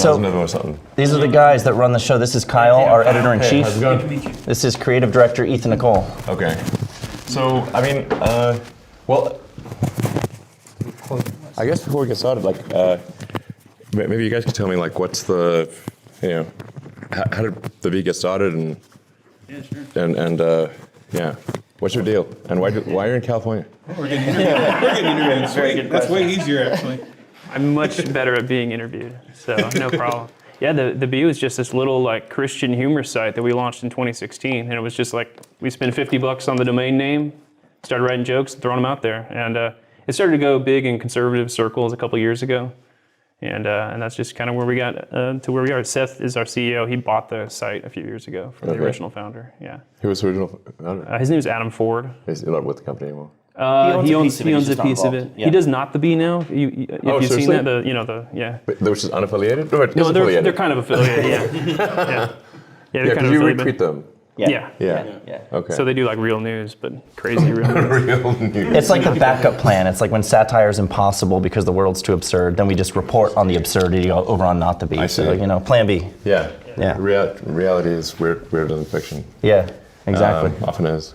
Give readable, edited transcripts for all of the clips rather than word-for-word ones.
or something. These are the guys that run the show. This is Kyle, our editor-in-chief. How's it going? This is creative director Ethan Nicole. Okay. So, I mean, well, I guess before we get started, like, maybe you guys could tell me, like, what's the, how did the V get started, and yeah, what's your deal, and why are you in California? We're getting interviewed. That's way easier, actually. I'm much better at being interviewed, so no problem. Yeah, the View is just this little like Christian humor site that we launched in 2016, and it was just like we spent $50 on the domain name, started writing jokes, throwing them out there, and it started to go big in conservative circles a couple years ago, and that's just kind of where we got to where we are. Seth is our CEO. He bought the site a few years ago from the original founder. Yeah. Who was the original founder? His name is Adam Ford. He's not with the company anymore. He owns a piece of it. Yeah. He does not the B now. If you've seen that, yeah. But which is unaffiliated? No, they're kind of affiliated. Yeah. They're kind of you affiliated. retweet them. Yeah. Okay. So they do like real news, but crazy real news. Real news. It's like the backup plan. It's like when satire is impossible because the world's too absurd, then we just report on the absurdity over on Not the B. I see. So, plan B. Yeah. Yeah. Reality is weirder than fiction. Yeah, exactly. Often is.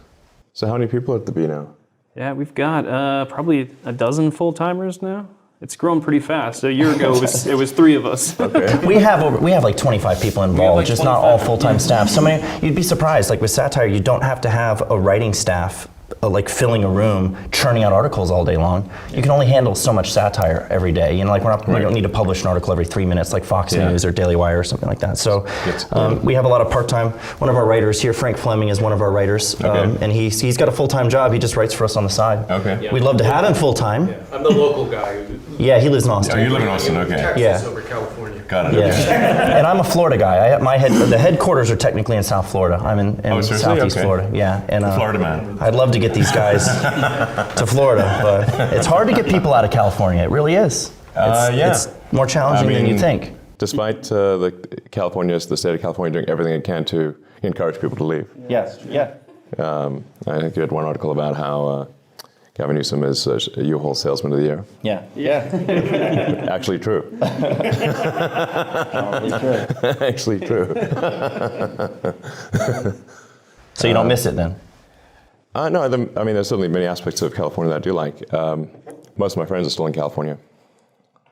So how many people are at the B now? Yeah, we've got probably a dozen full-timers now. It's grown pretty fast. A year ago, it was 3 of us. Okay. We have like 25 people involved, just not all full-time staff. So you'd be surprised, like with satire, you don't have to have a writing staff like filling a room, churning out articles all day long. You can only handle so much satire every day. We don't need to publish an article every 3 minutes like Fox News or Daily Wire or something like that. So we have a lot of part-time. One of our writers here, Frank Fleming, is one of our writers, and he's got a full-time job. He just writes for us on the side. Okay. Yeah. We'd love to have him full-time. Yeah. I'm the local guy. Yeah, he lives in Austin. Oh, you live in Austin, okay. Texas over California. Got it. Yeah, Okay. and I'm a Florida guy. The headquarters are technically in South Florida. I'm in Southeast Florida. Yeah, and Florida man. I'd love to get these guys to Florida, but it's hard to get people out of California. It really is. It's more challenging than you think. Despite the state of California doing everything it can to encourage people to leave. Yes. Yeah. I think you had one article about how Gavin Newsom is a U-Haul Salesman of the Year. Yeah. Yeah. Actually true. Actually true. So you don't miss it then? No, I mean, there's certainly many aspects of California that I do like. Most of my friends are still in California.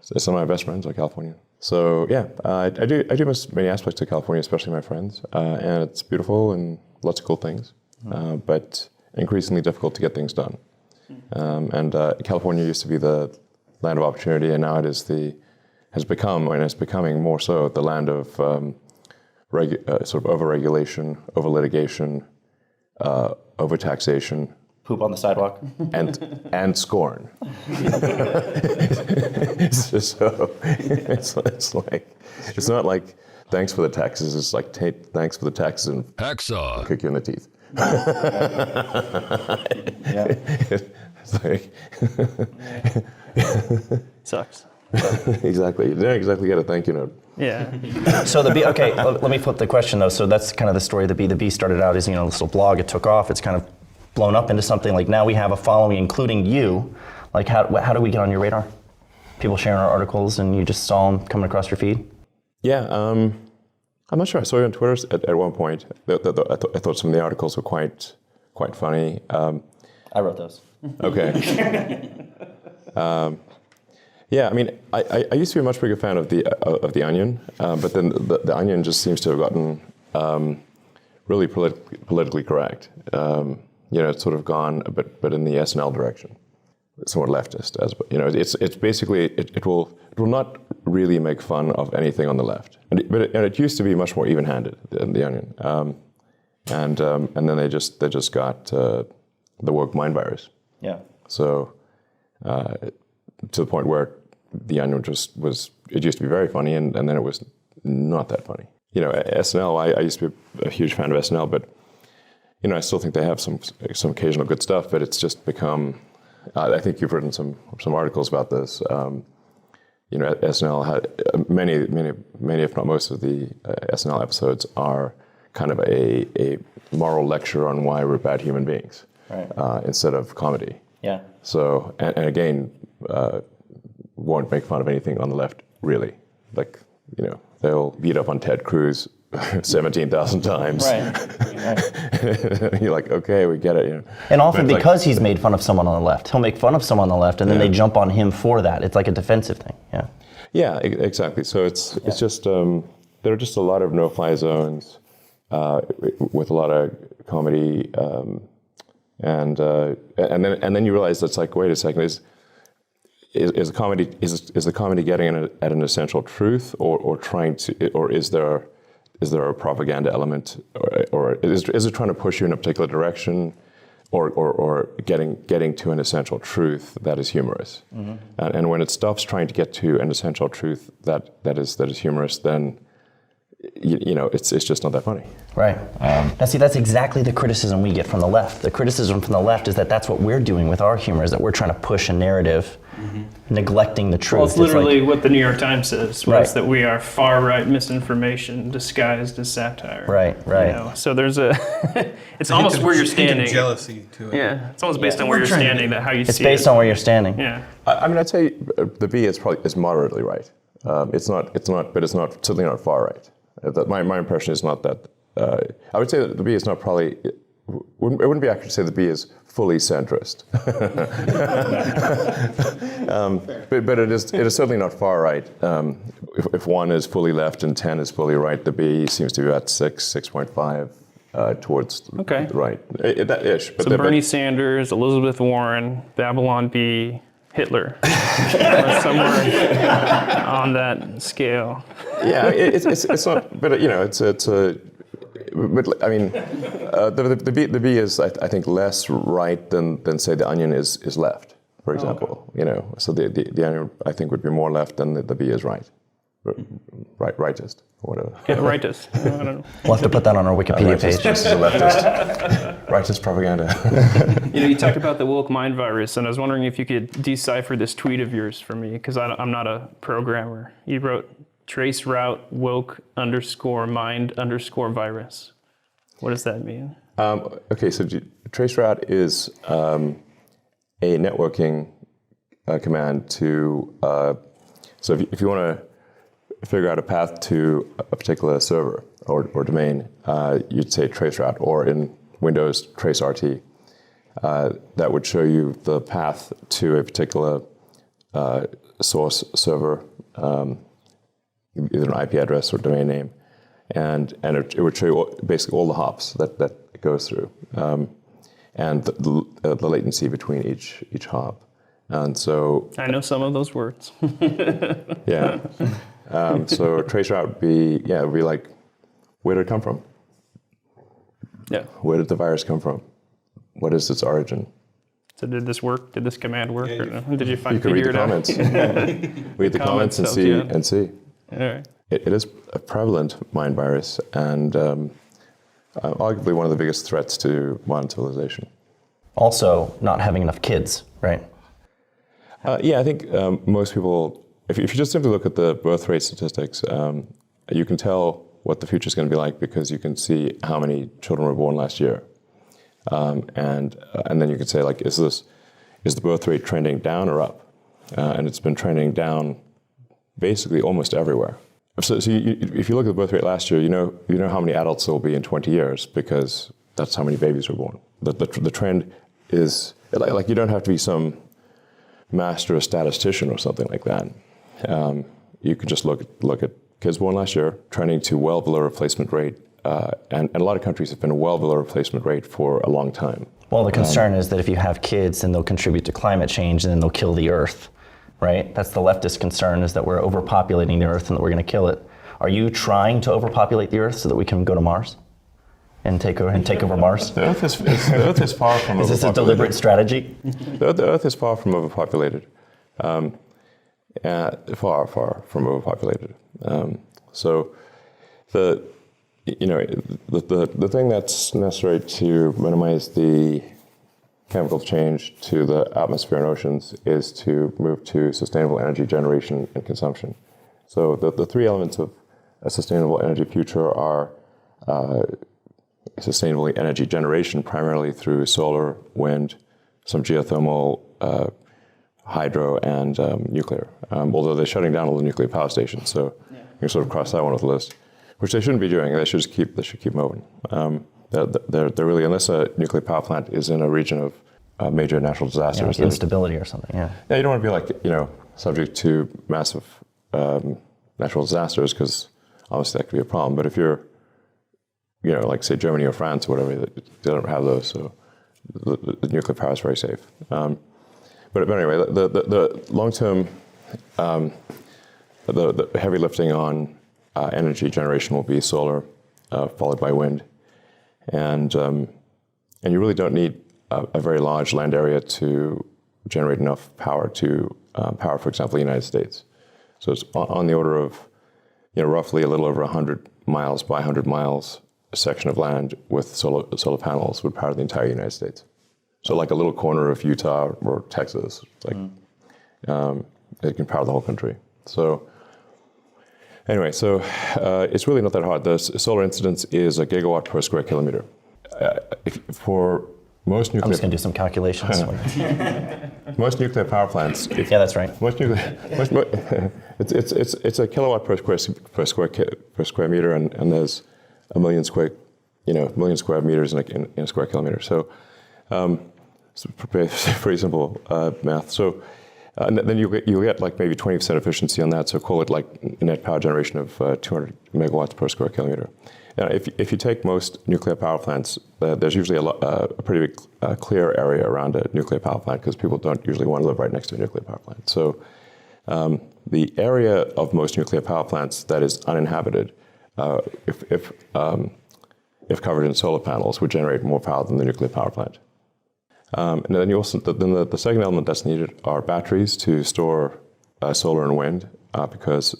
Some of my best friends are California. So yeah, I do miss many aspects of California, especially my friends. And it's beautiful and lots of cool things, but increasingly difficult to get things done. And California used to be the land of opportunity, and now it's becoming more so the land of sort of over-regulation, over-litigation, over-taxation. Poop on the sidewalk. and scorn. It's not like thanks for the taxes. It's like thanks for the taxes and hacksaw kick you in the teeth. It's like Sucks. Exactly. You didn't exactly get a thank you note. Yeah. So the B, okay, let me flip the question though. So that's kind of the story of the B. The B started out as, this little blog. It took off. It's kind of blown up into something like now we have a following, including you. Like how do we get on your radar? People sharing our articles and you just saw them coming across your feed? Yeah. I'm not sure. I saw you on Twitter at one point. I thought some of the articles were quite funny. I wrote those. Okay. Yeah, I mean, I used to be a much bigger fan of the Onion, but then the Onion just seems to have gotten really politically correct. It's sort of gone a bit, but in the SNL direction, somewhat leftist. It's basically it will not really make fun of anything on the left, and it used to be much more even-handed than the Onion, and then they just got the woke mind virus. Yeah. So. To the point where the Onion it used to be very funny, and then it was not that funny. SNL, I used to be a huge fan of SNL, but, I still think they have some occasional good stuff, but it's just become, I think you've written some articles about this. SNL had, many, if not most of the SNL episodes are kind of a moral lecture on why we're bad human beings, right. Instead of comedy. Yeah. So, and again, won't make fun of anything on the left, really. Like, they'll beat up on Ted Cruz 17,000 times. Right. You're like, okay, we get it. You know. And often because he's made fun of someone on the left, he'll make fun of someone on the left, and then they jump on him for that. It's like a defensive thing. Yeah. Yeah, exactly. So it's just there are just a lot of no-fly zones with a lot of comedy, and then you realize that's like, wait a second, is the comedy getting at an essential truth, or trying to, or is there a propaganda element, or is it trying to push you in a particular direction, or getting to an essential truth that is humorous? Mm-hmm. And when it stops trying to get to an essential truth that is humorous, then it's just not that funny. Right. Now, see, that's exactly the criticism we get from the left. The criticism from the left is that that's what we're doing with our humor, is that we're trying to push a narrative, neglecting the truth. Well, it's literally what the New York Times says, Right. was that we are far-right misinformation disguised as satire. Right. So there's a, it's almost where you're standing. Jealousy to it. Yeah, it's almost based on where you're standing, that how you see it. It's based on where you're standing. Yeah. I mean, I'd say the B is moderately right. It's not, but it's certainly not far right. My impression is not that. I would say that the B is not probably. It wouldn't be accurate to say the B is fully centrist. but it is certainly not far right. If 1 is fully left and 10 is fully right, the B seems to be about 6.5 towards the right. That-ish. But so Bernie Sanders, Elizabeth Warren, Babylon B, Hitler, or somewhere on that scale. Yeah, it's not. But it's a. But I mean, the B is I think less right than say the Onion is left, for example. Okay. So the Onion I think would be more left than the B is right, rightist or whatever. Yeah, rightist. I don't know. We'll have to put that on our Wikipedia page. Just as a leftist. Rightist propaganda. You talked about the woke mind virus, and I was wondering if you could decipher this tweet of yours for me, because I'm not a programmer. You wrote, trace route woke _mind _virus. What does that mean? Okay, so trace route is a networking command to. So if you want to figure out a path to a particular server or domain, you'd say trace route, or in Windows trace RT. That would show you the path to a particular source server. Either an IP address or domain name, and it would show you basically all the hops that it goes through, and the latency between each hop. And so I know some of those words. Yeah. So trace route would be like, where did it come from? Yeah. Where did the virus come from? What is its origin? So did this work? Did this command work? Or no? Did you You can read the comments. Read the comments and see. All right. It is a prevalent mind virus, and arguably one of the biggest threats to modern civilization. Also, not having enough kids, right? I think most people, if you just simply look at the birth rate statistics, you can tell what the future is going to be like because you can see how many children were born last year, and then you can say, like, is the birth rate trending down or up? And it's been trending down basically almost everywhere. So if you look at the birth rate last year, you know how many adults there will be in 20 years because that's how many babies were born. The trend is, like, you don't have to be some master statistician or something like that. You can just look at kids born last year trending to well below replacement rate, and a lot of countries have been well below replacement rate for a long time. Well, the concern is that if you have kids, then they'll contribute to climate change, and then they'll kill the Earth. Right? That's the leftist concern, is that we're overpopulating the Earth and that we're going to kill it. Are you trying to overpopulate the Earth so that we can go to Mars and take over Mars? The Earth is far from overpopulated. Is this a deliberate strategy? The Earth is far from overpopulated. Far from overpopulated. So the thing that's necessary to minimize the chemical change to the atmosphere and oceans is to move to sustainable energy generation and consumption. So the three elements of a sustainable energy future are sustainable energy generation, primarily through solar, wind, some geothermal, hydro, and nuclear. Although they're shutting down all the nuclear power stations, so can sort of cross that one off the list, which they shouldn't be doing. They should keep moving. They're really, unless a nuclear power plant is in a region of major natural disasters, like instability or something. Yeah. Yeah, you don't want to be like subject to massive natural disasters, because obviously that could be a problem. But if you're like say Germany or France or whatever, they don't have those, so the nuclear power is very safe. But anyway, the long-term, the heavy lifting on energy generation will be solar, followed by wind, and you really don't need a very large land area to generate enough power to power, for example, the United States. So it's on the order of roughly a little over 100 miles by 100 miles a section of land with solar panels would power the entire United States. So like a little corner of Utah or Texas, like it can power the whole country. So anyway, so it's really not that hard. The solar incidence is a gigawatt per square kilometer. For most nuclear, I'm just going to do some calculations. most nuclear power plants. Yeah, that's right. It's a kilowatt per square meter, and there's a million square meters in a square kilometer. So it's pretty simple math. So and then you get like maybe 20% efficiency on that. So call it like a net power generation of 200 megawatts per square kilometer. Now, if you take most nuclear power plants, there's usually a pretty big clear area around a nuclear power plant, because people don't usually want to live right next to a nuclear power plant. So the area of most nuclear power plants that is uninhabited, if covered in solar panels, would generate more power than the nuclear power plant. And then you also the second element that's needed are batteries to store solar and wind, because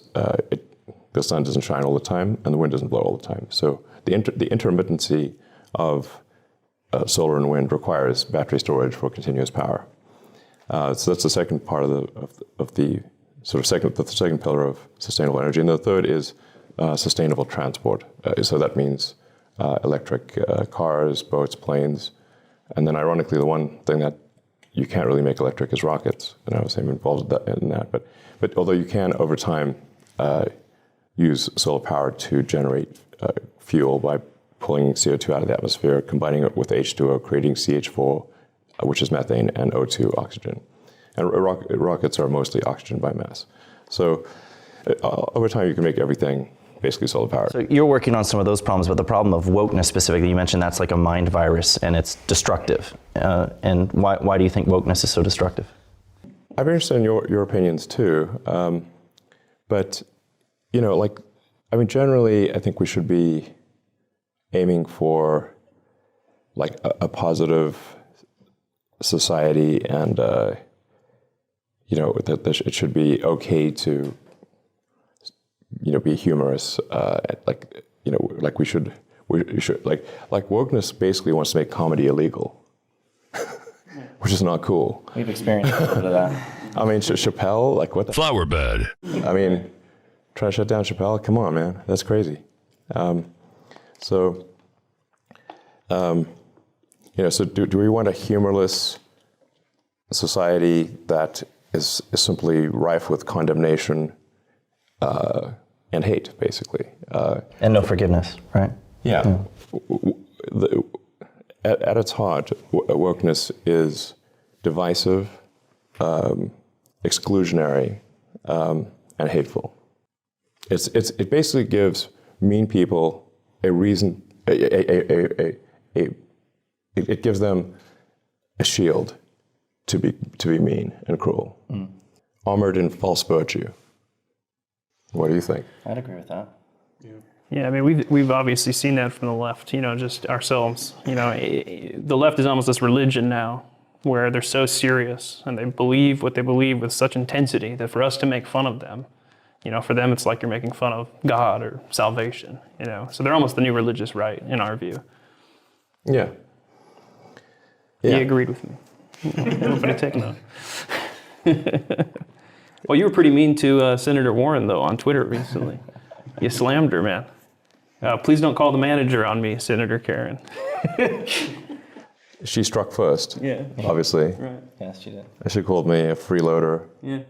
the sun doesn't shine all the time and the wind doesn't blow all the time. So the intermittency of solar and wind requires battery storage for continuous power. So that's the second part of the sort of the second pillar of sustainable energy. And the third is sustainable transport. So that means electric cars, boats, planes. And then ironically, the one thing that you can't really make electric is rockets. And I was involved in that. But although you can, over time, use solar power to generate fuel by pulling CO2 out of the atmosphere, combining it with H2O, creating CH4, which is methane, and O2, oxygen. And rockets are mostly oxygen by mass. So over time, you can make everything basically solar powered. So you're working on some of those problems, but the problem of wokeness specifically, you mentioned that's like a mind virus and it's destructive. And why do you think wokeness is so destructive? I'd be interested in your opinions too. But, generally, I think we should be aiming for like a positive society, and, that it should be okay to be humorous, we should wokeness basically wants to make comedy illegal, which is not cool. We've experienced a little bit of that. I mean, Chappelle, like what the flower bed. I mean, try to shut down Chappelle? Come on, man, that's crazy. So do we want a humorless society that is simply rife with condemnation and hate, basically? And no forgiveness, right? Yeah. At its heart, wokeness is divisive, exclusionary, and hateful. It basically gives mean people a reason. It gives them a shield to be mean and cruel, armored in false virtue. What do you think? I'd agree with that. Yeah, I mean, we've obviously seen that from the left, just ourselves. The left is almost this religion now, where they're so serious and they believe what they believe with such intensity that for us to make fun of them, for them it's like you're making fun of God or salvation, So they're almost the new religious right, in our view. Yeah. He agreed with me. Nobody take note. Well, you were pretty mean to Senator Warren, though, on Twitter recently. You slammed her, man. Please don't call the manager on me, Senator Karen. She struck first, obviously. Right. Yes, she did. She called me a freeloader. Yeah.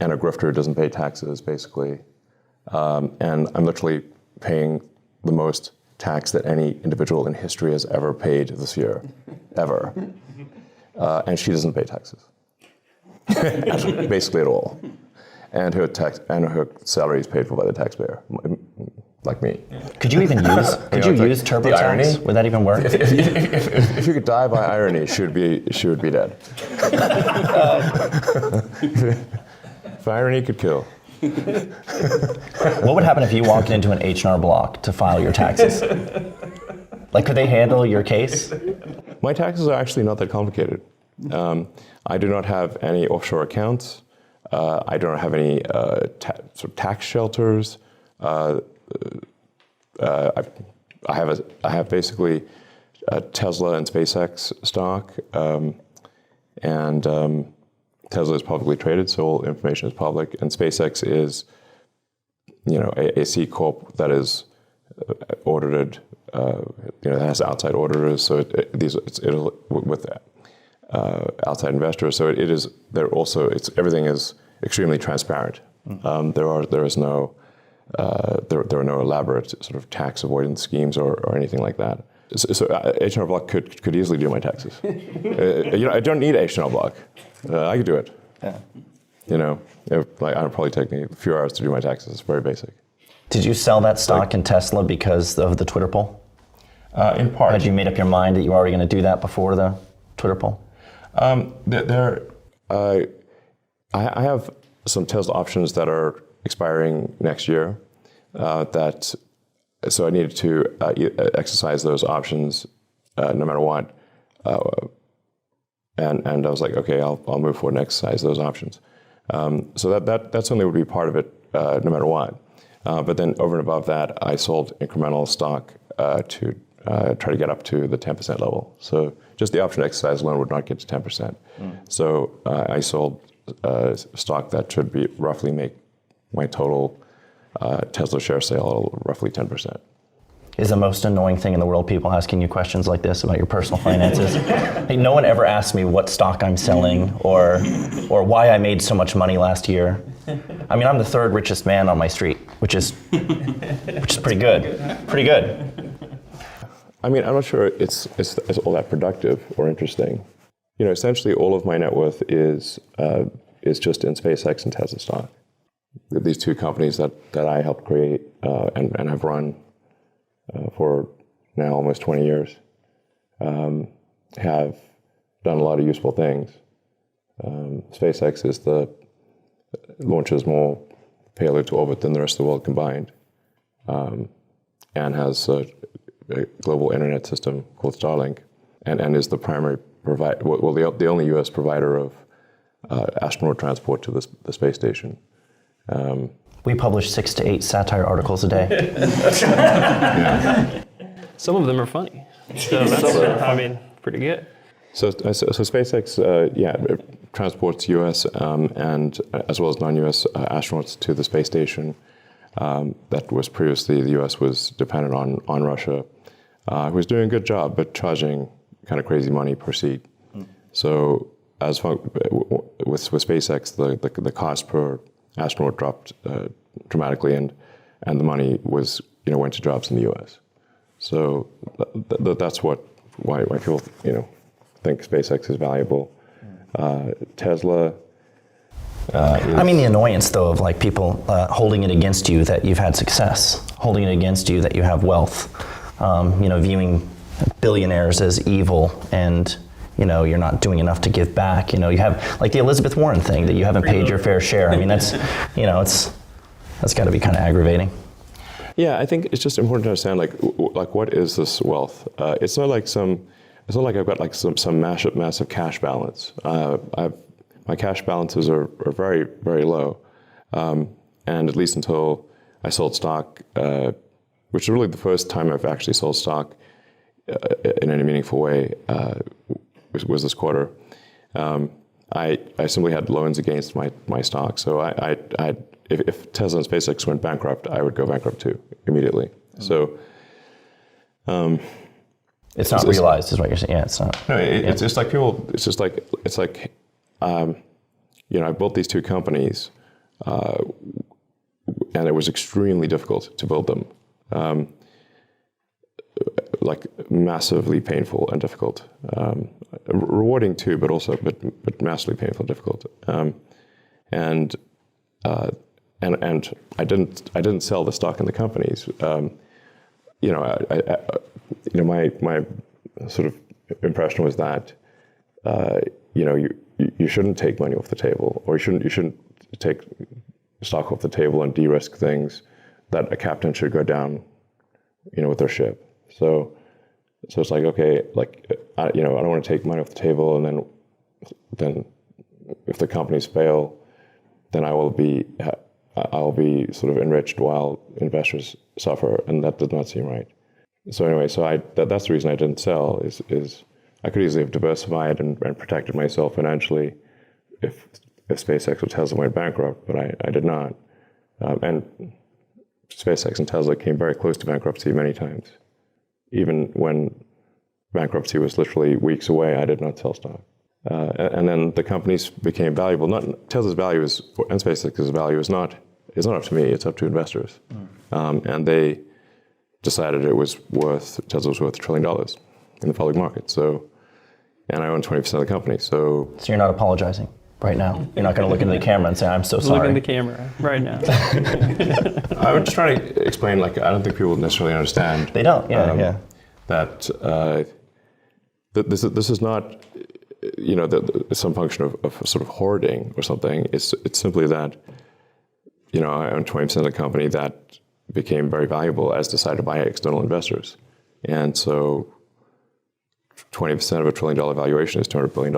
And a grifter who doesn't pay taxes, basically. and I'm literally paying the most tax that any individual in history has ever paid this year, ever. And she doesn't pay taxes, basically at all. And her salary is paid for by the taxpayer, like me. Could you even use use TurboTax? Would that even work? If you could die by irony, she would be dead. If irony could kill. What would happen if you walked into an H&R Block to file your taxes? Like, could they handle your case? My taxes are actually not that complicated. I do not have any offshore accounts. I don't have any sort of tax shelters. I have basically Tesla and SpaceX stock, and Tesla is publicly traded, so all information is public, and SpaceX is, a C corp that is audited. It has outside auditors, so it'll with outside investors. So it is. Everything is extremely transparent. There are no elaborate sort of tax avoidance schemes or anything like that. So H&R Block could easily do my taxes. I don't need H&R Block. I could do it. Yeah. It'd probably take me a few hours to do my taxes. It's very basic. Did you sell that stock in Tesla because of the Twitter poll? In part. Had you made up your mind that you were already going to do that before the Twitter poll? I have some Tesla options that are expiring next year. So I needed to exercise those options no matter what. And I was like, okay, I'll move forward and exercise those options. So that certainly would be part of it no matter what. But then over and above that, I sold incremental stock to try to get up to the 10% level. So just the option exercise alone would not get to 10%. So I sold stock that should be roughly make my total Tesla share sale roughly 10%. Is the most annoying thing in the world people asking you questions like this about your personal finances? Like, no one ever asks me what stock I'm selling or why I made so much money last year. I mean, I'm the third richest man on my street, which is pretty good. Pretty good. I mean, I'm not sure it's all that productive or interesting. Essentially all of my net worth is just in SpaceX and Tesla stock. These two companies that I helped create and have run for now almost 20 years, have done a lot of useful things. SpaceX launches more payload to orbit than the rest of the world combined, and has a global internet system called Starlink, and is the primary provider, the only U.S. provider of astronaut transport to the space station. We publish 6 to 8 satire articles a day. Yeah. Some of them are funny. So that's, pretty good. So SpaceX, it transports U.S. And as well as non-U.S. Astronauts to the space station. That was previously the U.S. was dependent on Russia, who was doing a good job, but charging kind of crazy money per seat. So with SpaceX, the cost per astronaut dropped dramatically, and the money was went to jobs in the U.S. So that's why people think SpaceX is valuable. Tesla. I mean, the annoyance though of like people holding it against you that you've had success, holding it against you that you have wealth, viewing billionaires as evil and. You're not doing enough to give back. You have like the Elizabeth Warren thing that you haven't paid your fair share. I mean, that's got to be kind of aggravating. Yeah, I think it's just important to understand like what is this wealth? It's not like I've got like some massive cash balance. My cash balances are very, very low, and at least until I sold stock, which is really the first time I've actually sold stock in any meaningful way. Was this quarter. I simply had loans against my stock. So if Tesla and SpaceX went bankrupt, I would go bankrupt too immediately. So it's not realized, is what you're saying. Yeah, it's not. No, it's just like people. It's like I built these two companies and it was extremely difficult to build them. Like massively painful and difficult. Rewarding too, but massively painful and difficult. And I didn't sell the stock in the companies. My sort of impression was that you shouldn't take money off the table, or you shouldn't take stock off the table and de-risk things. That a captain should go down, with their ship. So it's like, okay, I don't want to take money off the table, and then if the companies fail, then I'll be sort of enriched while investors suffer, and that did not seem right. So anyway, that's the reason I didn't sell. Is I could easily have diversified and protected myself financially if SpaceX or Tesla went bankrupt, but I did not. And SpaceX and Tesla came very close to bankruptcy many times. Even when bankruptcy was literally weeks away, I did not sell stock. And then the companies became valuable. Tesla's value and SpaceX's value is not up to me. It's up to investors. And they decided Tesla was worth $1 trillion in the public market. And I own 20% of the company. So you're not apologizing right now. You're not going to look into the camera and say, "I'm so sorry." Look in the camera right now. I'm just trying to explain. I don't think people necessarily understand. They don't. Yeah. That this is not, some function of sort of hoarding or something. It's simply that, I own 20% of the company that became very valuable as decided by external investors, and so 20% of $1 trillion valuation is $200 billion.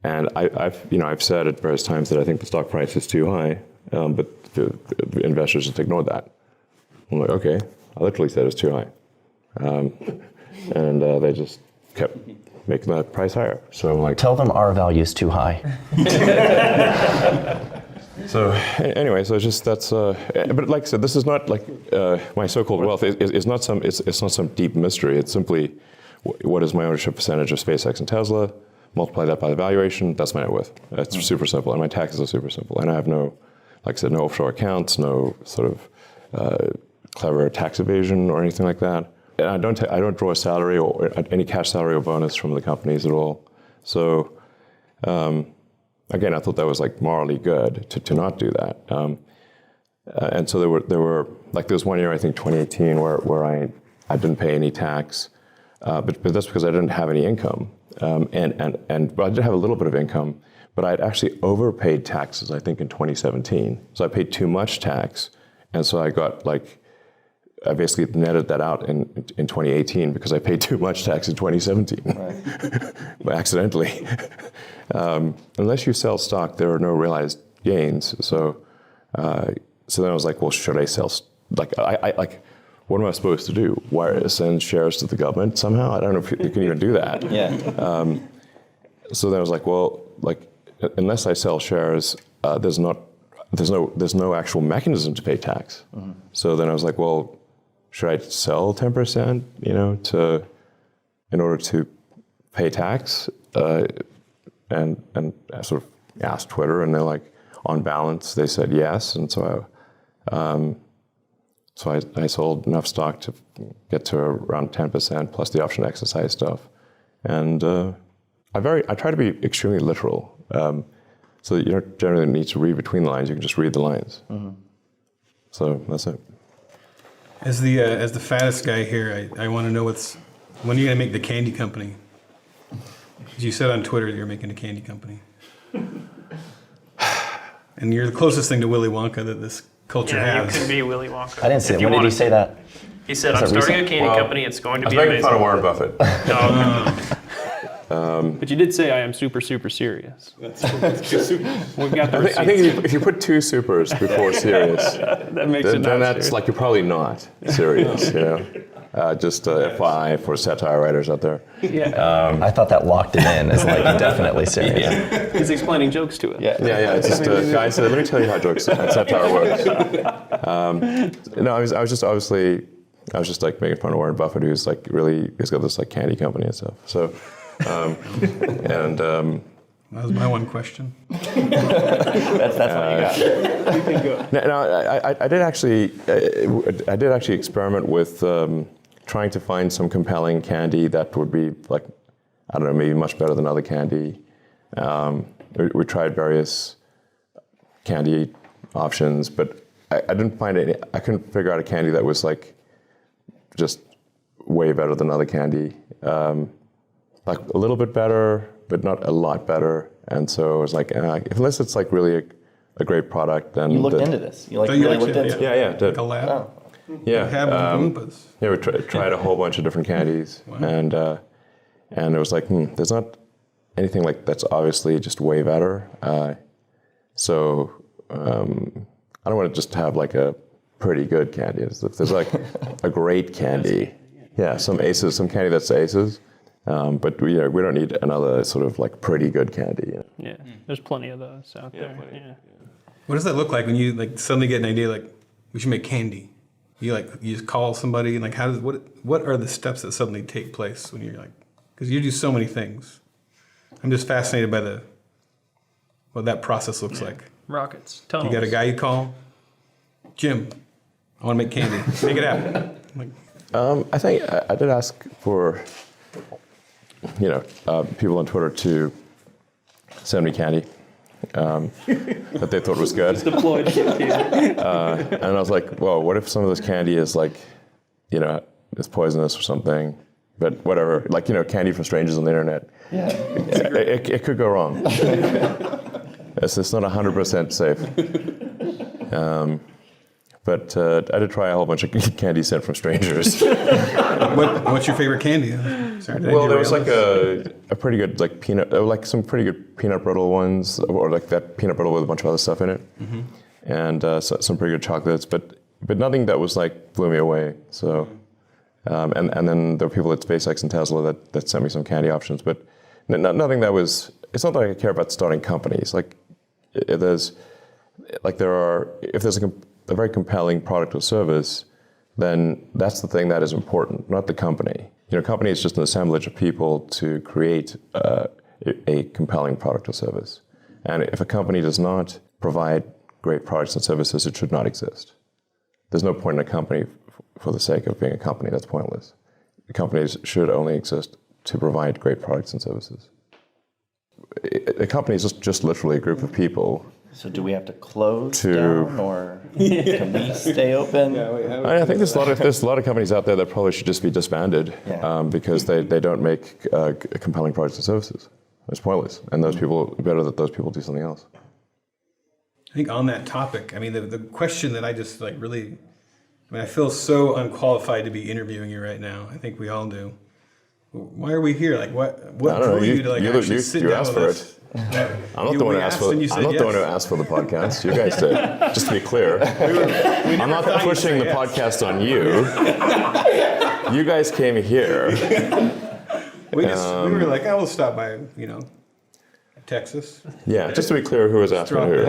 And I've said at various times that I think the stock price is too high, but the investors just ignored that. I'm like, okay, I literally said it's too high. And they just kept making that price higher. So I'm like, tell them our value is too high. So anyway, so it's just but like I said, this is not like my so-called wealth. It's not some deep mystery. It's simply what is my ownership percentage of SpaceX and Tesla. Multiply that by the valuation, that's my net worth. That's super simple, and my taxes are super simple. And I have no offshore accounts, no sort of clever tax evasion or anything like that. And I don't draw a salary or any cash salary or bonus from the companies at all. So again, I thought that was morally good to not do that. And so there were there was 1 year, I think 2018, where I didn't pay any tax, but that's because I didn't have any income. But I did have a little bit of income, but I had actually overpaid taxes, I think, in 2017. So I paid too much tax, and so I got I basically netted that out in 2018 because I paid too much tax in 2017, right. Accidentally. Unless you sell stock, there are no realized gains. So then I was like, well, should I sell? What am I supposed to do? Send shares to the government somehow? I don't know if you can even do that. Yeah. So then I was like, well, unless I sell shares, there's no actual mechanism to pay tax. Mm-hmm. So then I was like, well, should I sell 10%, in order to pay tax? And I sort of asked Twitter, and they're like, on balance, they said yes. And so I sold enough stock to get to around 10% plus the option exercise stuff. And I try to be extremely literal. So that you don't generally need to read between the lines, you can just read the lines. Mm-hmm. So that's it. As the fattest guy here, I want to know when are you going to make the candy company? You said on Twitter that you're making a candy company. And you're the closest thing to Willy Wonka that this culture has. You could be Willy Wonka. I didn't see it. When did he say that? He said, I'm starting a candy company. It's going to be amazing. I was making fun of Warren Buffett. But you did say I am super, super serious. That's super. We've got the I think if you put two supers before serious, that makes it then not that's serious. You're probably not serious, Just FYI for satire writers out there. Yeah. I thought that locked it in as definitely serious. Yeah. He's explaining jokes to us. Yeah. It's just guys. Let me tell you how satire works. I was just making fun of Warren Buffett, who's he's got this candy company and stuff. So, That was my one question. That's what you got. No, I did actually experiment with trying to find some compelling candy that would be like, I don't know, maybe much better than other candy. We tried various candy options, but I didn't find any. I couldn't figure out a candy that was like just way better than other candy. Like a little bit better, but not a lot better. And so I was like, unless it's like really a great product, then You looked into this. You like So you really actually- looked into it. Yeah, did. Like a lab? Oh. Yeah, Have Oompas. yeah. We tried a whole bunch of different candies, and it was like, there's not anything like that's obviously just way better. So I don't want to just have like a pretty good candy. If there's like a great candy, yeah, some aces, some candy that's aces. But we don't need another sort of like pretty good candy. Yeah, there's plenty of those out there. plenty. Yeah. What does that look like when you like suddenly get an idea like we should make candy? You just call somebody and like what are the steps that suddenly take place when you're like, because you do so many things. I'm just fascinated by what that process looks like. Rockets, tunnels. You got a guy you call, Jim, I want to make candy. Make it happen. Like, I think I did ask for people on Twitter to send me candy that they thought was good. Deployed to get candy. And I was like, well, what if some of this candy is like, it's poisonous or something? But whatever, like, candy from strangers on the internet. Yeah. It could go wrong. It's not 100% safe. But I did try a whole bunch of candy sent from strangers. what's your favorite candy? Sorry, Well, there was like a pretty good like peanut, like some pretty good peanut brittle ones, or like that peanut brittle with a bunch of other stuff in it, and some pretty good chocolates, but nothing that was like blew me away. So, and then there were people at SpaceX and Tesla that sent me some candy options, but nothing that was. It's not that I care about starting companies. Like if there's a very compelling product or service, then that's the thing that is important, not the company. Company is just an assemblage of people to create a compelling product or service. And if a company does not provide great products and services, it should not exist. There's no point in a company for the sake of being a company. That's pointless. Companies should only exist to provide great products and services. A company is just literally a group of people. So do we have to close down, or can we stay open? I think there's a lot of companies out there that probably should just be disbanded because they don't make compelling products and services. It's pointless, and those people, better that those people do something else. I think on that topic, I mean, the question that I just like really, I feel so unqualified to be interviewing you right now. I think we all do. Why are we here? Like, what drew you to like actually sit down asked with for us? I'm not the one who asked for. I'm not the one who asked for the podcast. You guys did. Just to be clear, I'm not pushing the podcast on you. You guys came here. We were like, we'll stop by, Texas. Yeah, just to be clear, who was asking who?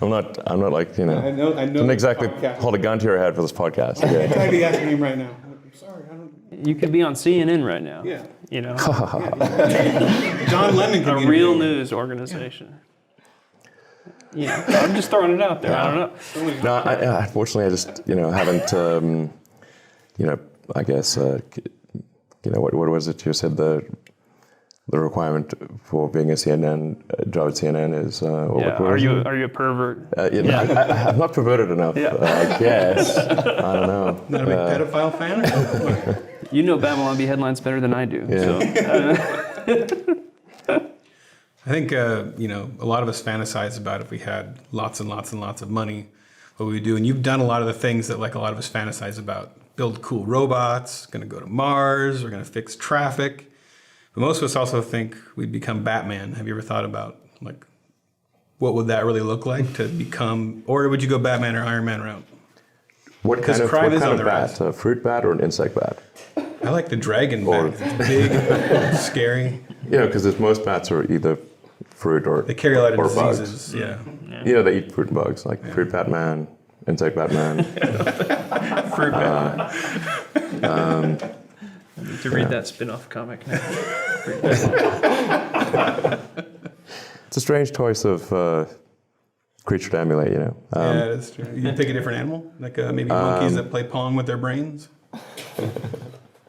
I'm not like I know. didn't exactly hold a gun to your head for this podcast. I Okay. might be asking him right now. I'm sorry, I don't. You could be on CNN right now. Yeah. John Lennon could A be real interviewing. news organization. I'm just throwing it out there. I don't know. No, unfortunately, I just haven't. I guess what was it you said the requirement for being a CNN job at CNN is. Are you a pervert? I'm not perverted enough. I guess. I don't know. Not a big pedophile fan? You know Babylon Bee headlines better than I do. Yeah. So. I think, a lot of us fantasize about if we had lots and lots and lots of money, what we would do. And you've done a lot of the things that like a lot of us fantasize about. Build cool robots, going to go to Mars, we're going to fix traffic. But most of us also think we'd become Batman. Have you ever thought about like, what would that really look like to become, or would you go Batman or Iron Man route? What kind of bat? A fruit bat or an insect bat? I like the dragon bat. It's big, scary. Because most bats are either fruit or They carry a lot of bugs. diseases. Yeah. They eat fruit and bugs, like fruit Batman, insect Batman. Fruit bat. have to read that spin-off comic now. It's a strange choice of creature to emulate, you know. Yeah, that's true. You pick a different animal, like maybe monkeys that play Pong with their brains.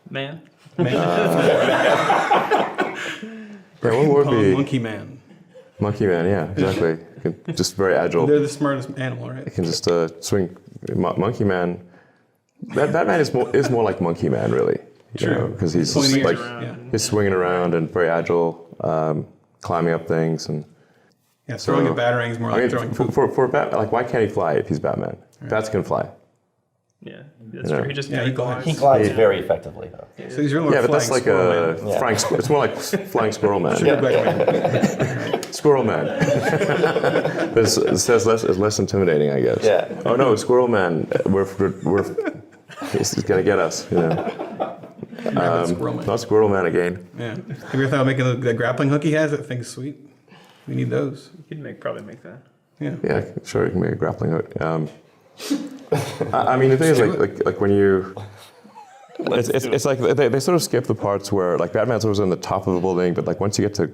Man. Yeah, what would Pong be Monkey Man. Monkey Man? Yeah, exactly. Just very agile. They're the smartest animal, right? It can just swing. Monkey Man. Batman is more like Monkey Man, really. True. Because he's Pointing just, like around. he's swinging around and very agile, climbing up things and. Yeah, throwing a batarang is more like throwing poop. For Batman, like why can't he fly if he's Batman? Right. Bats can fly. Yeah, that's true. He just he glides. He glides very effectively, though. So he's really more But that's like a Man. flying. It's more like flying squirrel man. Squirrel man. But it says it's less intimidating, I guess. Yeah. Oh no, squirrel man. He's gonna get us, you know. Squirrel Man. Not squirrel man again. Yeah. Have you ever thought of making the grappling hook he has? That thing's sweet. We need those. You could probably make that. Yeah. Yeah, sure. You can make a grappling hook. I mean, the thing is, like when you. It's like they sort of skip the parts where like Batman's always on the top of the building, but like once you get to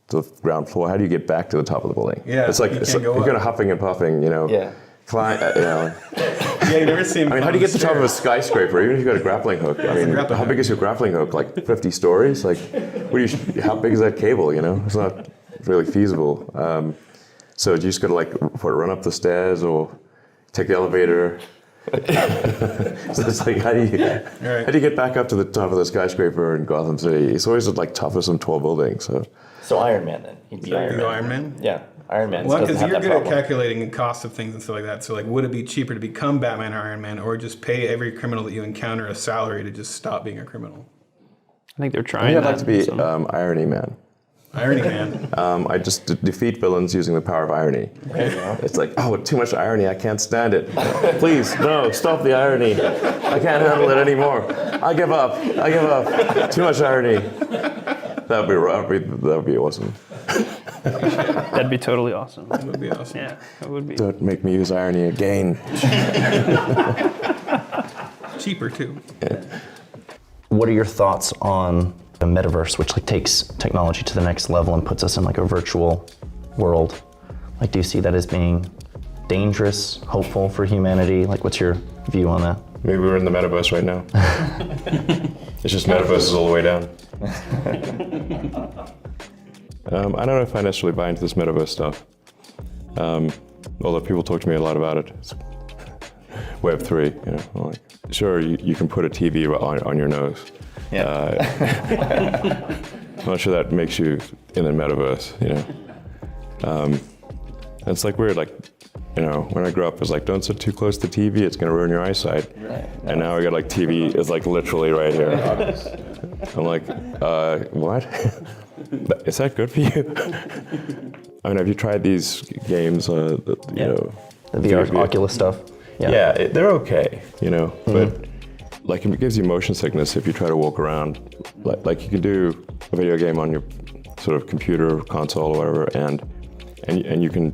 the ground floor, how do you get back to the top of the building? Yeah, it's like you it's can't like, go you're kind of up. huffing and puffing, you know. Yeah. Climb, you know. Yeah, you never see him. I mean, how do you get to the top of a skyscraper? Even if you got a grappling hook, I mean, grappling how big hook. is your grappling hook? Like 50 stories? Like, how big is that cable? You know, it's not really feasible. So you just got to like run up the stairs or take the elevator. So it's like how do you get back up to the top of the skyscraper in Gotham City? It's always like top of some tall building. So Iron Man then. He'd be Iron Man. Iron Man? Yeah, Iron Man. Well, doesn't because have you're that good problem. at calculating the cost of things and stuff like that. So, like, would it be cheaper to become Batman or Iron Man, or just pay every criminal that you encounter a salary to just stop being a criminal? I think they're I trying. think I'd like that to be in some- Irony Man. Irony Man. I just defeat villains using the power of irony. It's like, oh, too much irony, I can't stand it. Please, no, stop the irony. I can't handle it anymore. I give up. Too much irony. That would be awesome. That'd be totally awesome. That would be awesome. Yeah, that would be. Don't make me use irony again. Cheaper, too. What are your thoughts on the metaverse, which like takes technology to the next level and puts us in like a virtual world? Like, do you see that as being dangerous, hopeful for humanity? Like, what's your view on that? Maybe we're in the metaverse right now. It's just metaverse all the way down. I don't know if I necessarily buy into this metaverse stuff. Although people talk to me a lot about it. It's Web3, you know. Like, sure, you can put a TV on your nose. Yeah. I'm not sure that makes you in the metaverse, you know. It's like weird, like, you know, when I grew up, it was like, don't sit too close to TV, it's gonna ruin your eyesight. Right. And now I got like TV is like literally right here. I'm like, what? Is that good for you? I mean, have you tried these games, you know? The VR, Oculus stuff. Yeah, they're okay, you know, but like it gives you motion sickness if you try to walk around. Like you can do a video game on your sort of computer, console, or whatever, and you can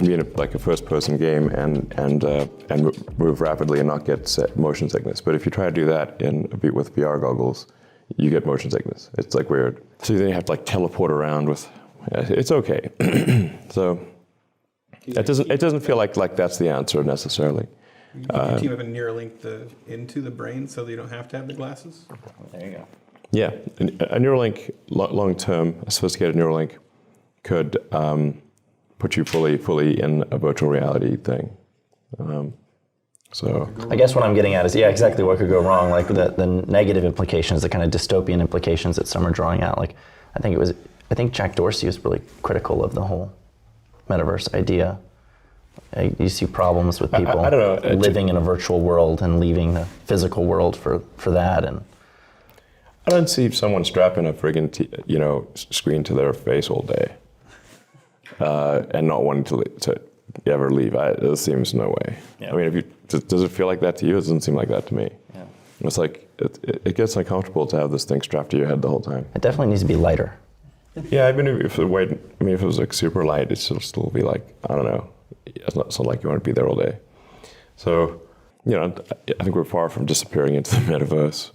be in a first-person game and move rapidly and not get motion sickness. But if you try to do that with VR goggles, you get motion sickness. It's like weird. So then you have to like teleport around with. It's okay. So it doesn't feel like that's the answer necessarily. You can team up and Neuralink into the brain so that you don't have to have the glasses. There you go. Yeah, a Neuralink, long-term, a sophisticated Neuralink could put you fully in a virtual reality thing. So I guess what I'm getting at is, yeah, exactly what could go wrong, like the negative implications, the kind of dystopian implications that some are drawing out. Like, I think Jack Dorsey was really critical of the whole metaverse idea. You see problems with people I don't know. living in a virtual world and leaving the physical world for that. And I don't see someone strapping a friggin' screen to their face all day and not wanting to ever leave. It seems no way. Yeah. I mean, does it feel like that to you? It doesn't seem like that to me. Yeah. It's like it gets uncomfortable to have this thing strapped to your head the whole time. It definitely needs to be lighter. Yeah, if it was like super light, it'd still be like, I don't know. It's not like you want to be there all day. So, you know, I think we're far from disappearing into the metaverse.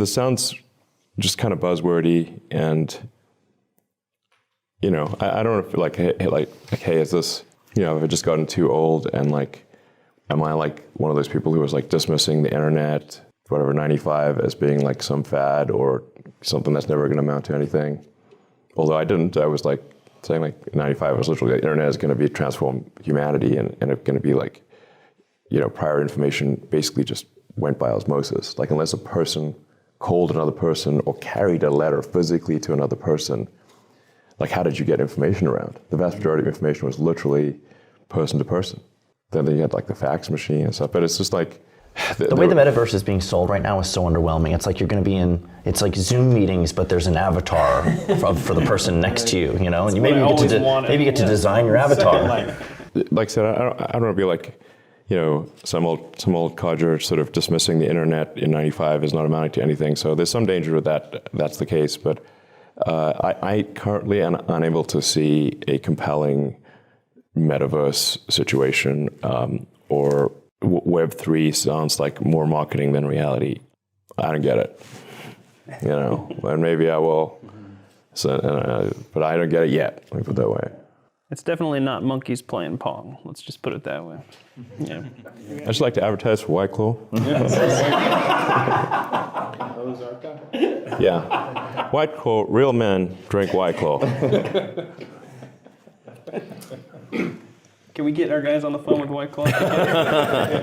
this sounds just kind of buzzwordy, and I don't know if like hey, is this have I just gotten too old, and like, am I like one of those people who was like dismissing the internet, whatever, 95 as being like some fad or something that's never going to amount to anything? Although I didn't. I was like saying like 95 was literally the internet is going to be transform humanity, and it's going to be like, prior information basically just went by osmosis. Like unless a person called another person or carried a letter physically to another person, like how did you get information around? The vast majority of information was literally person to person. Then you had like the fax machine and stuff, but it's just like, the way the metaverse is being sold right now is so underwhelming. It's like you're going to be it's like Zoom meetings, but there's an avatar for the person next to you, and you maybe get to design your avatar. Like I said, I don't want to be like, some old codger sort of dismissing the internet in 95 is not amounting to anything. So there's some danger with that. That's the case, but I currently am unable to see a compelling metaverse situation, or Web3 sounds like more marketing than reality. I don't get it, and maybe I will, but I don't get it yet. Let me put it that way. It's definitely not monkeys playing Pong. Let's just put it that way. Yeah. I just like to advertise for White Claw. Yeah. White Claw, real men drink White Claw. Can we get our guys on the phone with White Claw?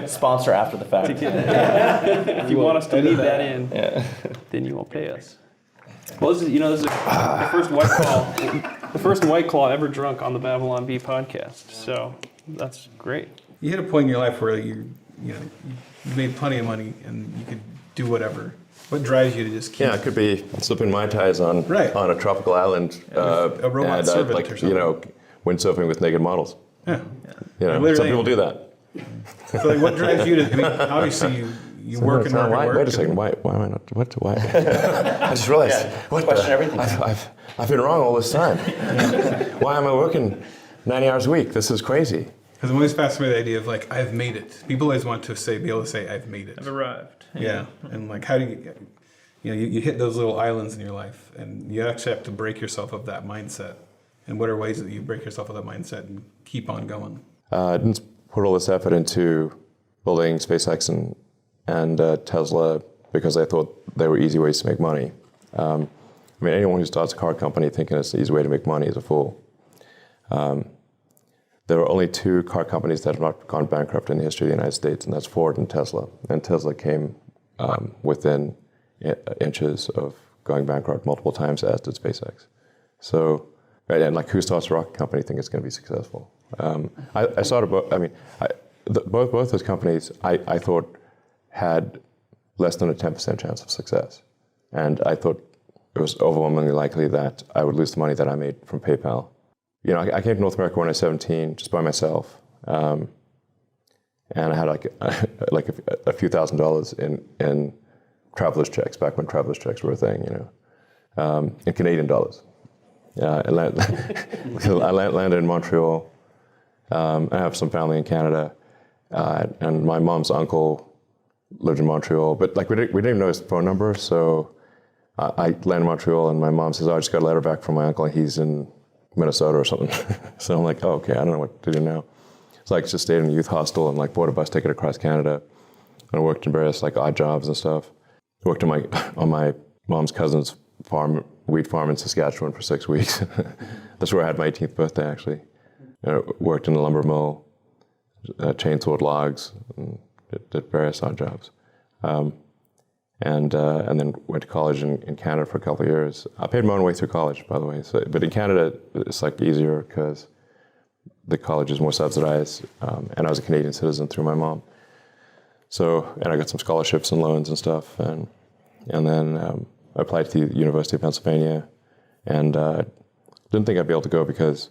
Sponsor after the fact. If you want us to leave that in, then you won't pay us. Well, this is the first White Claw ever drunk on the Babylon Bee podcast. So that's great. You hit a point in your life where you made plenty of money and you could do whatever. What drives you to just keep? Yeah, it could be slipping Mai Tais on a tropical island, a robot servant or something. Windsurfing with naked models. Yeah. Some people do that. So like, what drives you to? I mean, obviously you work and work. Wait a second. Why am I not? Why? I just realized. Question everything. I've been wrong all this time. Why am I working 90 hours a week? This is crazy. Because I'm always fascinated by the idea of like, I've made it. People always want to be able to say, I've made it. I've arrived. Yeah. And like, how do you hit those little islands in your life, and you actually have to break yourself of that mindset. And what are ways that you break yourself of that mindset and keep on going? I didn't put all this effort into building SpaceX and Tesla because I thought they were easy ways to make money. Anyone who starts a car company thinking it's an easy way to make money is a fool. There are only two car companies that have not gone bankrupt in the history of the United States, and that's Ford and Tesla. And Tesla came within inches of going bankrupt multiple times, as did SpaceX. So, right, and like who starts a rocket company think it's going to be successful? I started both those companies I thought had less than a 10% chance of success. And I thought it was overwhelmingly likely that I would lose the money that I made from PayPal. I came to North America when I was 17, just by myself. And I had like a few $1,000s in traveler's checks, back when traveler's checks were a thing, in Canadian dollars. I landed in Montreal. I have some family in Canada, and my mom's uncle lived in Montreal. But like we didn't even know his phone number, so I landed in Montreal, and my mom says, "Oh, I just got a letter back from my uncle, and he's in Minnesota or something." So I'm like, "Oh, okay, I don't know what to do now." So I just stayed in a youth hostel and like bought a bus ticket across Canada, and I worked in various like odd jobs and stuff. I worked on my mom's cousin's wheat farm in Saskatchewan for 6 weeks. That's where I had my 18th birthday, actually. I worked in a lumber mill, chainsawed logs, and did various odd jobs. And then went to college in Canada for a couple of years. I paid my own way through college, by the way. But in Canada, it's like easier because the college is more subsidized, and I was a Canadian citizen through my mom. So, and I got some scholarships and loans and stuff, and then I applied to the University of Pennsylvania, and didn't think I'd be able to go because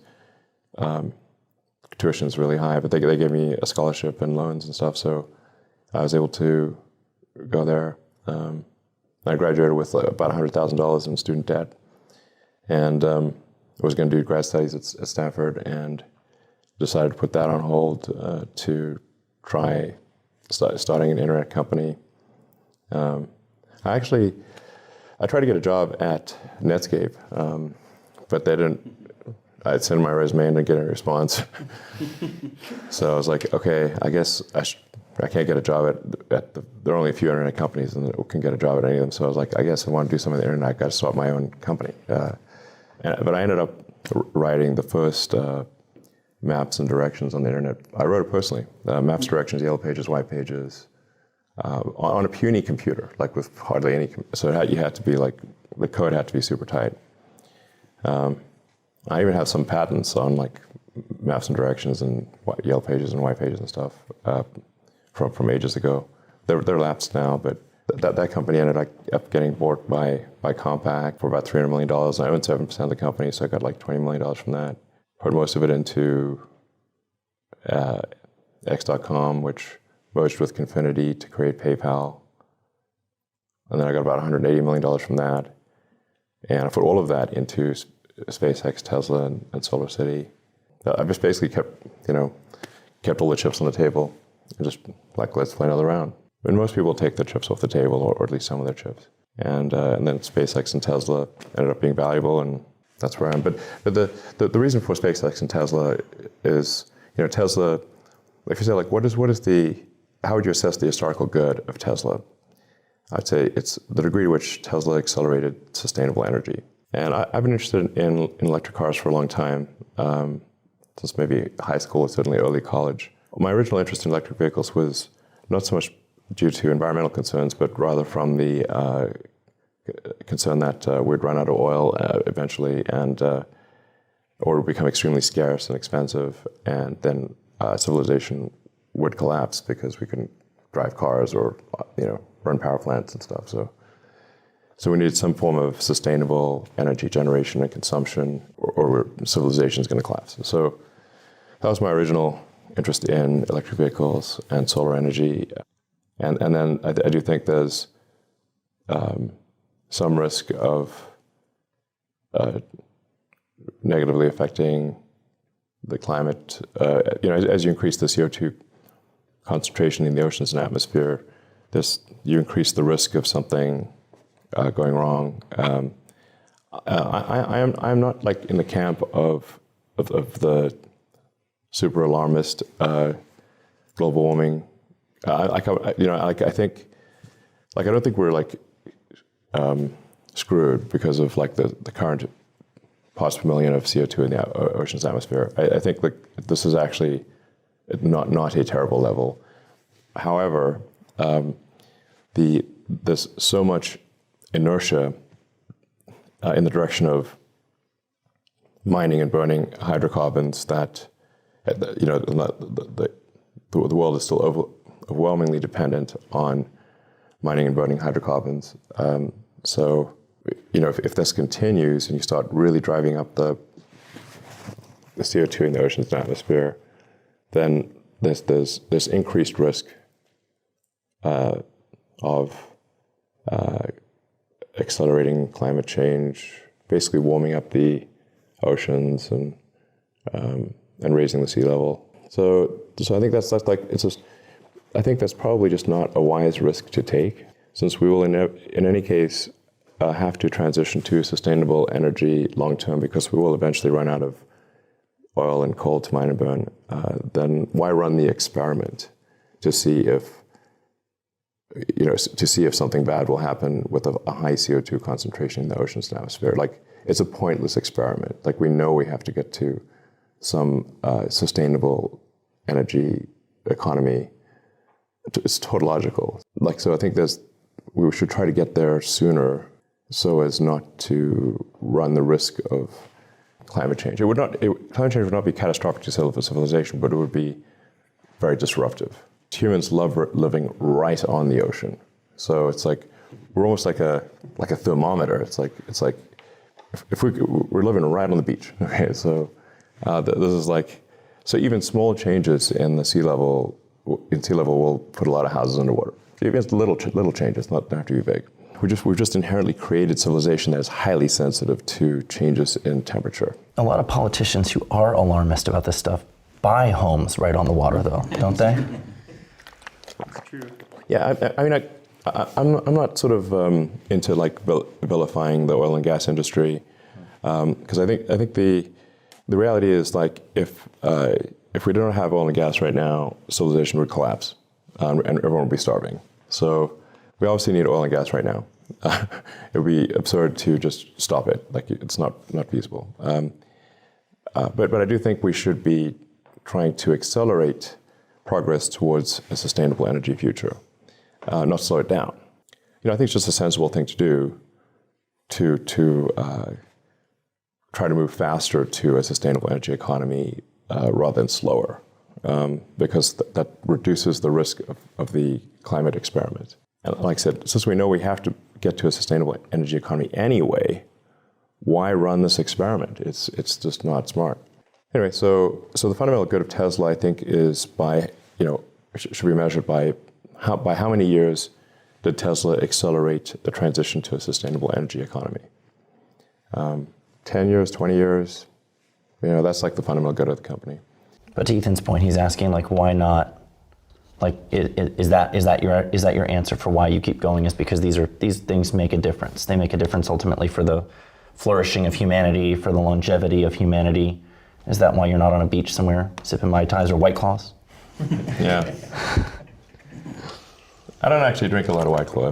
tuition is really high, but they gave me a scholarship and loans and stuff, so I was able to go there. I graduated with about $100,000 in student debt, and I was going to do grad studies at Stanford, and decided to put that on hold to try starting an internet company. I I tried to get a job at Netscape, but they didn't. I'd send my resume and didn't get any response. So I was like, okay, I guess I can't get a job at there are only a few internet companies and can get a job at any of them. So I was like, I guess I want to do something on the internet. I got to start my own company. But I ended up writing the first maps and directions on the internet. I wrote it personally. Maps, directions, yellow pages, white pages, on a puny computer, like with hardly any. So you had to be like, the code had to be super tight. I even have some patents on like maps and directions and yellow pages and white pages and stuff from ages ago. They're lapsed now, but that company ended up getting bought by Compaq for about $300 million. And I owned 7% of the company, so I got like $20 million from that. Put most of it into X.com, which merged with Confinity to create PayPal. And then I got about $180 million from that. And I put all of that into SpaceX, Tesla, and SolarCity. I just basically kept all the chips on the table and just like, let's play another round. And most people take their chips off the table, or at least some of their chips. And then SpaceX and Tesla ended up being valuable, and that's where I am. But the reason for SpaceX and Tesla is, Tesla, if you say like, how would you assess the historical good of Tesla? I'd say it's the degree to which Tesla accelerated sustainable energy. And I've been interested in electric cars for a long time, since maybe high school, certainly early college. My original interest in electric vehicles was not so much due to environmental concerns, but rather from the concern that we'd run out of oil eventually, and or would become extremely scarce and expensive, and then civilization would collapse because we couldn't drive cars or run power plants and stuff. So we needed some form of sustainable energy generation and consumption, or civilization is going to collapse. So that was my original interest in electric vehicles and solar energy. And then I do think there's some risk of negatively affecting the climate. As you increase the CO2 concentration in the oceans and atmosphere, you increase the risk of something going wrong. I am not like in the camp of the super alarmist global warming. I think, I don't think we're like screwed because of like the current parts per million of CO2 in the ocean's atmosphere. I think like this is actually not a terrible level. However, there's so much inertia in the direction of mining and burning hydrocarbons that the world is still overwhelmingly dependent on mining and burning hydrocarbons. So if this continues and you start really driving up the CO2 in the oceans and atmosphere, then there's increased risk of accelerating climate change, basically warming up the oceans and raising the sea level. So I think that's like I think that's probably just not a wise risk to take, since we will in any case have to transition to sustainable energy long term, because we will eventually run out of oil and coal to mine and burn. Then why run the experiment to see if something bad will happen with a high CO2 concentration in the oceans and atmosphere? Like, it's a pointless experiment. Like, we know we have to get to some sustainable energy economy. It's tautological. Like, so I think we should try to get there sooner so as not to run the risk of climate change. Climate change would not be catastrophic to civilization, but it would be very disruptive. Humans love living right on the ocean, so it's like we're almost like a thermometer. It's like if we're living right on the beach. Okay, so this is like, so even small changes in sea level will put a lot of houses underwater. Even little changes, not have to be big. We've just inherently created civilization that is highly sensitive to changes in temperature. A lot of politicians who are alarmist about this stuff buy homes right on the water, though, don't they? True. Yeah, I mean, I'm not sort of into like vilifying the oil and gas industry, because I think the reality is like if we don't have oil and gas right now, civilization would collapse, and everyone would be starving. So we obviously need oil and gas right now. It would be absurd to just stop it. Like it's not feasible. But I do think we should be trying to accelerate progress towards a sustainable energy future, not slow it down. I think it's just a sensible thing to do to try to move faster to a sustainable energy economy rather than slower, because that reduces the risk of the climate experiment. And like I said, since we know we have to get to a sustainable energy economy anyway, why run this experiment? It's just not smart. Anyway, so the fundamental good of Tesla, I think, is should be measured by how many years did Tesla accelerate the transition to a sustainable energy economy? 10 years, 20 years, that's like the fundamental good of the company. But to Ethan's point, he's asking like, why not? Like, is that your answer for why you keep going? Is because these things make a difference. They make a difference ultimately for the flourishing of humanity, for the longevity of humanity. Is that why you're not on a beach somewhere sipping Mai Tais or White Claws? Yeah. I don't actually drink a lot of White Claw.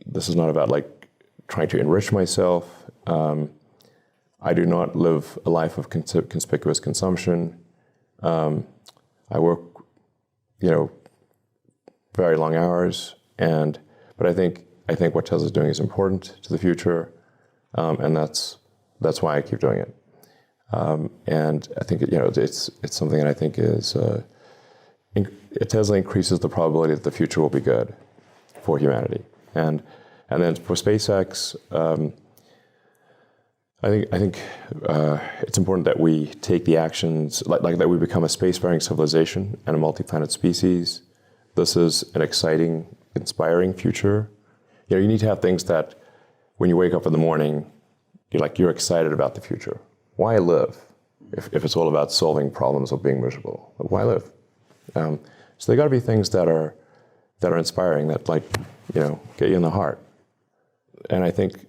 This is not about like trying to enrich myself. I do not live a life of conspicuous consumption. I work, very long hours, but I think what Tesla's doing is important to the future, and that's why I keep doing it. And I think it's something that I think is Tesla increases the probability that the future will be good for humanity, and then for SpaceX. I think it's important that we take the actions, like that we become a spacefaring civilization and a multi-planet species. This is an exciting, inspiring future. You need to have things that when you wake up in the morning, you're excited about the future. Why live if it's all about solving problems or being miserable? Why live? So they got to be things that are inspiring, that get you in the heart. And I think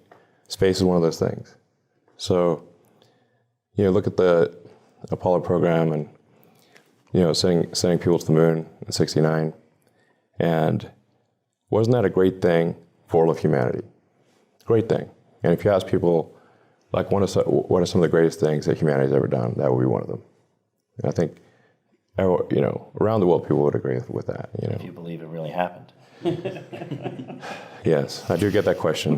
space is one of those things. So, look at the Apollo program and, sending people to the moon in '69. And wasn't that a great thing for all of humanity? Great thing. And if you ask people, like, what are some of the greatest things that humanity's ever done, that would be one of them. And I think, around the world, people would agree with that. If you believe it really happened. Yes, I do get that question.